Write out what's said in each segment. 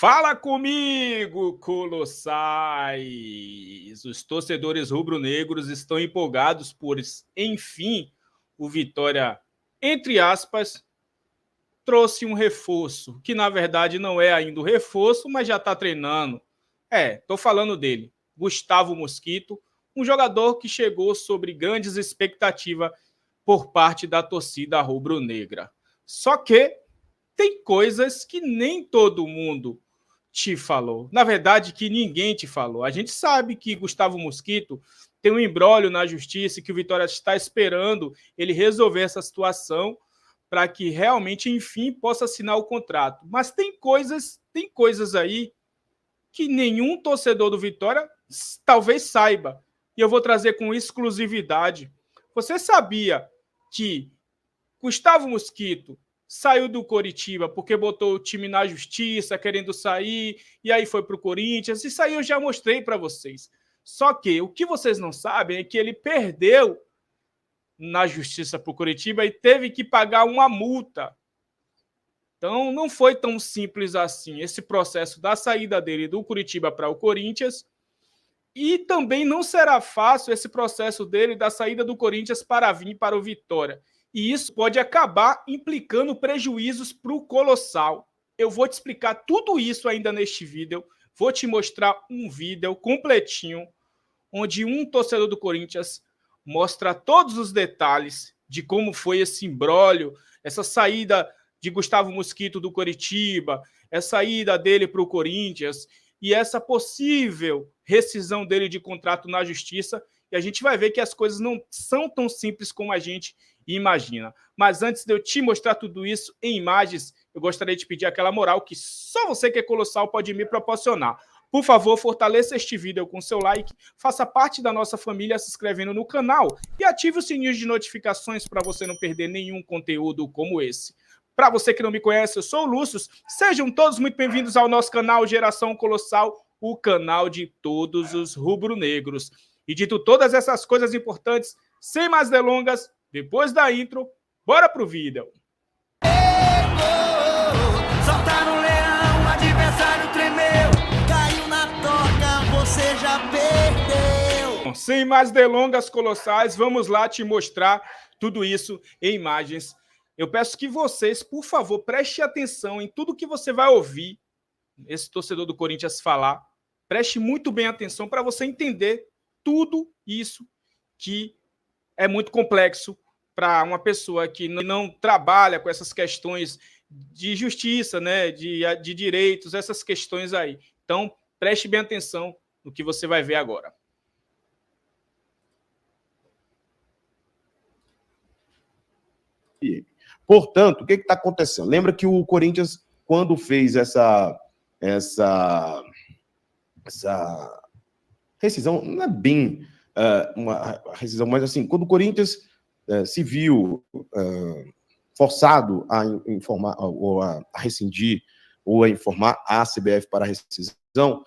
Fala comigo, Colossais! Os torcedores rubro-negros estão empolgados por, enfim, o Vitória, entre aspas, trouxe um reforço, que na verdade não é ainda o reforço, mas já está treinando. Tô falando dele, Gustavo Mosquito, um jogador que chegou sobre grandes expectativas por parte da torcida rubro-negra. Só que tem coisas que nem todo mundo te falou. Na verdade, que ninguém te falou. A gente sabe que Gustavo Mosquito tem um imbróglio na justiça, que o Vitória está esperando ele resolver essa situação para que realmente, enfim, possa assinar o contrato. Mas tem coisas aí que nenhum torcedor do Vitória talvez saiba. E eu vou trazer com exclusividade. Você sabia que Gustavo Mosquito saiu do Coritiba porque botou o time na justiça, querendo sair, e aí foi para o Corinthians? Isso aí eu já mostrei para vocês. Só que o que vocês não sabem é que ele perdeu na justiça para o Coritiba e teve que pagar uma multa. Então não foi tão simples assim esse processo da saída dele do Coritiba para o Corinthians. E também não será fácil esse processo dele da saída do Corinthians para vir para o Vitória. E isso pode acabar implicando prejuízos para o Colossal. Eu vou te explicar tudo isso ainda neste vídeo. Vou te mostrar um vídeo completinho, onde um torcedor do Corinthians mostra todos os detalhes de como foi esse imbróglio, essa saída de Gustavo Mosquito do Coritiba, essa ida dele para o Corinthians e essa possível rescisão dele de contrato na justiça. E a gente vai ver que as coisas não são tão simples como a gente imagina. Mas antes de eu te mostrar tudo isso em imagens, eu gostaria de pedir aquela moral que só você que é colossal pode me proporcionar. Por favor, fortaleça este vídeo com seu like, faça parte da nossa família se inscrevendo no canal e ative o sininho de notificações para você não perder nenhum conteúdo como esse. Para você que não me conhece, eu sou o Lúcio. Sejam todos muito bem-vindos ao nosso canal Geração Colossal, o canal de todos os rubro-negros. E dito todas essas coisas importantes, sem mais delongas, depois da intro, bora pro vídeo. Solta no leão, adversário tremeu, caiu na toca, você já perdeu. Sem mais delongas, Colossais, vamos lá te mostrar tudo isso em imagens. Eu peço que vocês, por favor, prestem atenção em tudo que você vai ouvir esse torcedor do Corinthians falar. Preste muito bem atenção para você entender tudo isso que é muito complexo para uma pessoa que não trabalha com essas questões de justiça, né, de direitos, essas questões aí. Então, preste bem atenção no que você vai ver agora. Portanto, o que está acontecendo? Lembra que o Corinthians, quando fez essa rescisão, não é bem uma rescisão, mas assim, quando o Corinthians se viu forçado a informar, ou a rescindir, ou a informar a CBF para a rescisão,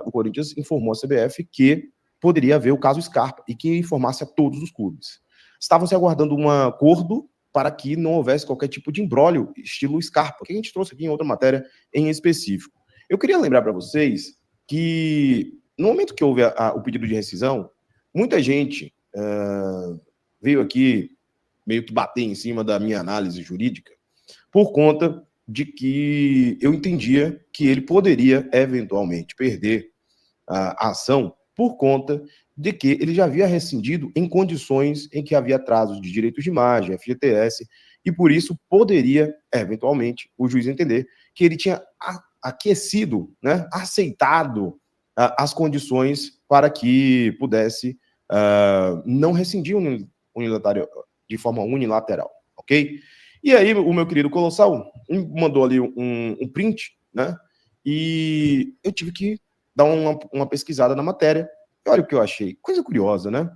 o Corinthians informou a CBF que poderia haver o caso Scarpa e que informasse a todos os clubes. Estavam se aguardando um acordo para que não houvesse qualquer tipo de imbróglio estilo Scarpa, que a gente trouxe aqui em outra matéria em específico. Eu queria lembrar para vocês que, no momento que houve o pedido de rescisão, muita gente veio aqui meio que bater em cima da minha análise jurídica por conta de que eu entendia que ele poderia, eventualmente, perder a ação por conta de que ele já havia rescindido em condições em que havia atrasos de direitos de imagem, FGTS, e por isso poderia, eventualmente, o juiz entender que ele tinha aquecido, né, aceitado as condições para que pudesse não rescindir de forma unilateral, ok? E aí o meu querido Colossal mandou ali um print, né, e eu tive que dar uma pesquisada na matéria. E olha o que eu achei. Coisa curiosa, né?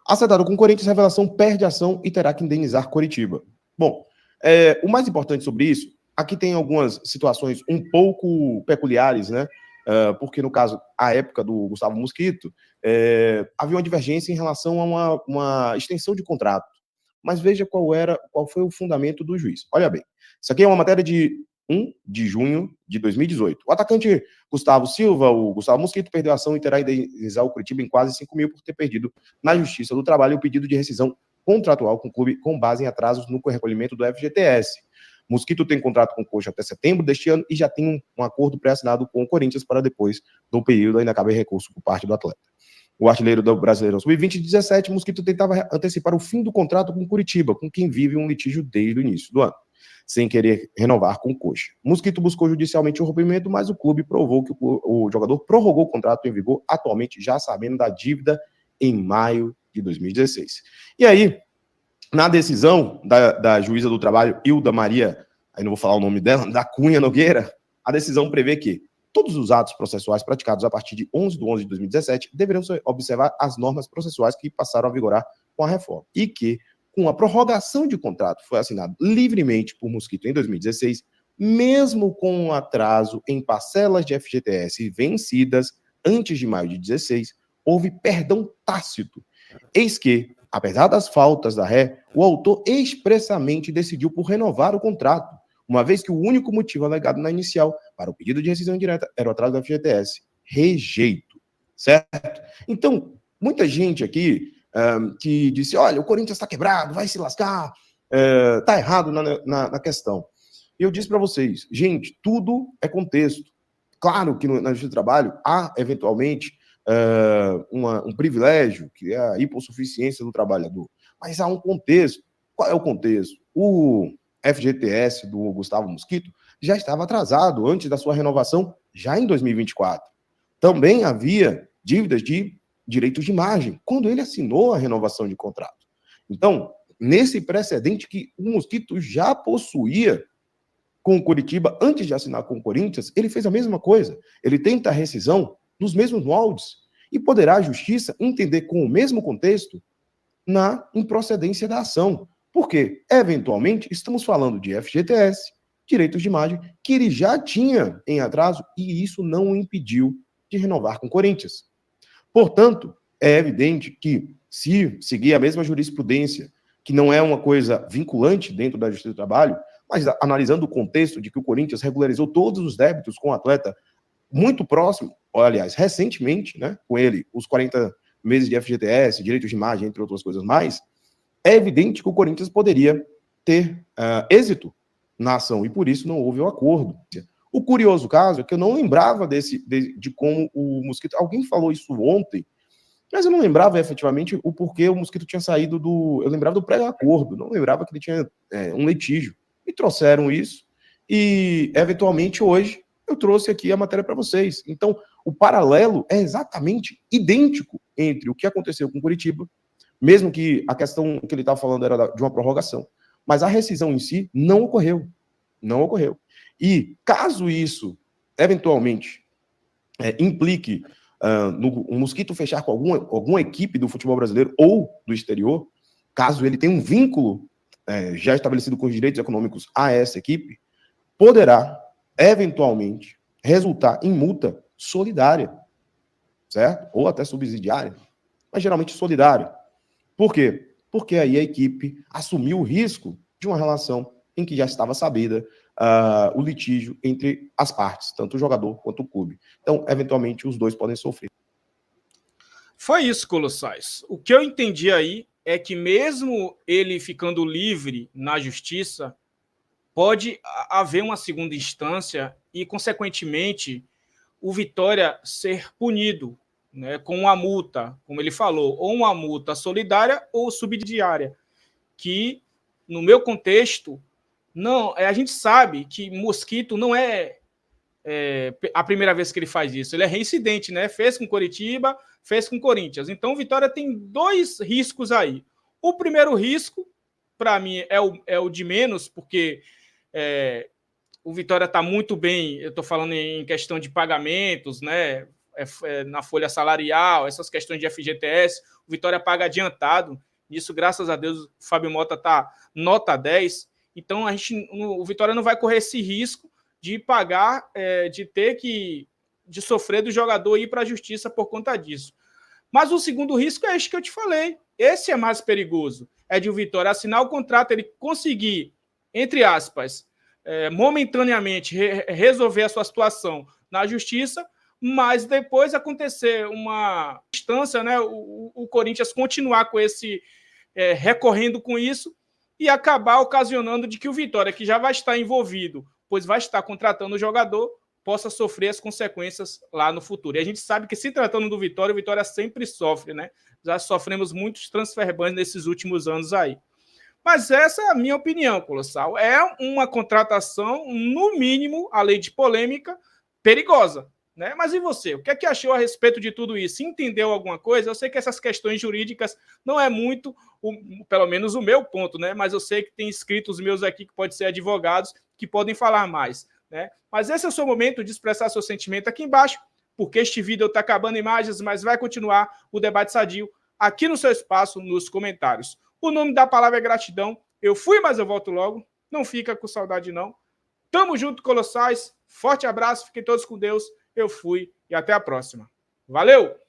Acertado com o Corinthians, revelação perde ação e terá que indenizar Coritiba. Bom, o mais importante sobre isso, aqui tem algumas situações um pouco peculiares, né? Porque, no caso, a época do Gustavo Mosquito, havia uma divergência em relação a uma extensão de contrato. Mas veja qual foi o fundamento do juiz. Olha bem, isso aqui é uma matéria de 1 de junho de 2018. O atacante Gustavo Silva, o Gustavo Mosquito, perdeu a ação e terá indenizar o Curitiba em quase 5 mil por ter perdido na Justiça do Trabalho o pedido de rescisão contratual com o clube com base em atrasos no recolhimento do FGTS. Mosquito tem contrato com o Coxa até setembro deste ano e já tem um acordo pré-assinado com o Corinthians para depois do período ainda cabe recurso por parte do atleta. O artilheiro do Brasileirão Sub-20 de 17, Mosquito tentava antecipar o fim do contrato com o Curitiba, com quem vive um litígio desde o início do ano, sem querer renovar com o Coxa. Mosquito buscou judicialmente o rompimento, mas o clube provou que o jogador prorrogou o contrato em vigor atualmente, já sabendo da dívida em maio de 2016. E aí, na decisão da juíza do trabalho, Hilda Maria, aí não vou falar o nome dela, da Cunha Nogueira, a decisão prevê que todos os atos processuais praticados a partir de 11 de 11 de 2017 deverão observar as normas processuais que passaram a vigorar com a reforma. E que, com a prorrogação de contrato, foi assinado livremente por Mosquito em 2016, mesmo com um atraso em parcelas de FGTS vencidas antes de maio de 2016, houve perdão tácito. Eis que, apesar das faltas da ré, o autor expressamente decidiu por renovar o contrato, uma vez que o único motivo alegado na inicial para o pedido de rescisão indireta era o atraso do FGTS. Rejeito. Certo? Então, muita gente aqui que disse, olha, o Corinthians está quebrado, vai se lascar, está errado na questão. E eu disse para vocês, gente, tudo é contexto. Claro que na Justiça do Trabalho há, eventualmente, um privilégio, que é a hipossuficiência do trabalhador. Mas há um contexto. Qual é o contexto? O FGTS do Gustavo Mosquito já estava atrasado antes da sua renovação, já em 2024. Também havia dívidas de direitos de imagem, quando ele assinou a renovação de contrato. Então, nesse precedente que o Mosquito já possuía com o Curitiba, antes de assinar com o Corinthians, ele fez a mesma coisa. Ele tenta a rescisão nos mesmos moldes e poderá a Justiça entender com o mesmo contexto na improcedência da ação. Porque, eventualmente, estamos falando de FGTS, direitos de imagem, que ele já tinha em atraso e isso não o impediu de renovar com o Corinthians. Portanto, é evidente que, se seguir a mesma jurisprudência, que não é uma coisa vinculante dentro da Justiça do Trabalho, mas analisando o contexto de que o Corinthians regularizou todos os débitos com o atleta muito próximo, ou, aliás, recentemente, né, com ele, os 40 meses de FGTS, direitos de imagem, entre outras coisas mais, é evidente que o Corinthians poderia ter êxito na ação, e por isso não houve o acordo. O curioso caso é que eu não lembrava de como o Mosquito... Alguém falou isso ontem, mas eu não lembrava efetivamente o porquê o Mosquito tinha saído do... Eu lembrava do pré-acordo, não lembrava que ele tinha um litígio. Me trouxeram isso, e eventualmente hoje eu trouxe aqui a matéria para vocês. Então, o paralelo é exatamente idêntico entre o que aconteceu com o Curitiba, mesmo que a questão que ele estava falando era de uma prorrogação. Mas a rescisão em si não ocorreu. Não ocorreu. E caso isso, eventualmente, implique no Mosquito fechar com alguma equipe do futebol brasileiro ou do exterior, caso ele tenha um vínculo já estabelecido com os direitos econômicos a essa equipe, poderá, eventualmente, resultar em multa solidária, certo? Ou até subsidiária, mas geralmente solidária. Por quê? Porque aí a equipe assumiu o risco de uma relação em que já estava sabida o litígio entre as partes, tanto o jogador quanto o clube. Então, eventualmente, os dois podem sofrer. Foi isso, Colossais. O que eu entendi aí é que mesmo ele ficando livre na justiça, pode haver uma segunda instância e, consequentemente, o Vitória ser punido, né, com uma multa, como ele falou, ou uma multa solidária ou subsidiária, que, no meu contexto, não, a gente sabe que Mosquito não é a primeira vez que ele faz isso, ele é reincidente, né? Fez com Coritiba, fez com Corinthians. Então, o Vitória tem dois riscos aí. O primeiro risco, para mim, é o de menos, porque o Vitória está muito bem, eu estou falando em questão de pagamentos, né? Na folha salarial, essas questões de FGTS, o Vitória paga adiantado. Isso, graças a Deus, o Fábio Mota está nota 10. Então, o Vitória não vai correr esse risco de pagar, de sofrer do jogador ir para a justiça por conta disso. Mas o segundo risco é este que eu te falei. Esse é mais perigoso. É de o Vitória assinar o contrato, ele conseguir, entre aspas, momentaneamente resolver a sua situação na justiça, mas depois acontecer uma instância, né, o Corinthians continuar com esse recorrendo com isso e acabar ocasionando de que o Vitória, que já vai estar envolvido, pois vai estar contratando o jogador, possa sofrer as consequências lá no futuro. E a gente sabe que, se tratando do Vitória, o Vitória sempre sofre, né? Já sofremos muitos transfer bans nesses últimos anos aí. Mas essa é a minha opinião, Colossal. É uma contratação, no mínimo, além de polêmica, perigosa. Né? Mas e você? O que é que achou a respeito de tudo isso? Entendeu alguma coisa? Eu sei que essas questões jurídicas não é muito, pelo menos o meu ponto, né? Mas eu sei que tem inscritos meus aqui que podem ser advogados, que podem falar mais. Né? Mas esse é o seu momento de expressar seu sentimento aqui embaixo, porque este vídeo está acabando imagens, mas vai continuar o debate sadio aqui no seu espaço, nos comentários. O nome da palavra é gratidão. Eu fui, mas eu volto logo. Não fica com saudade, não. Tamo junto, Colossais. Forte abraço, fiquem todos com Deus. Eu fui e até a próxima. Valeu!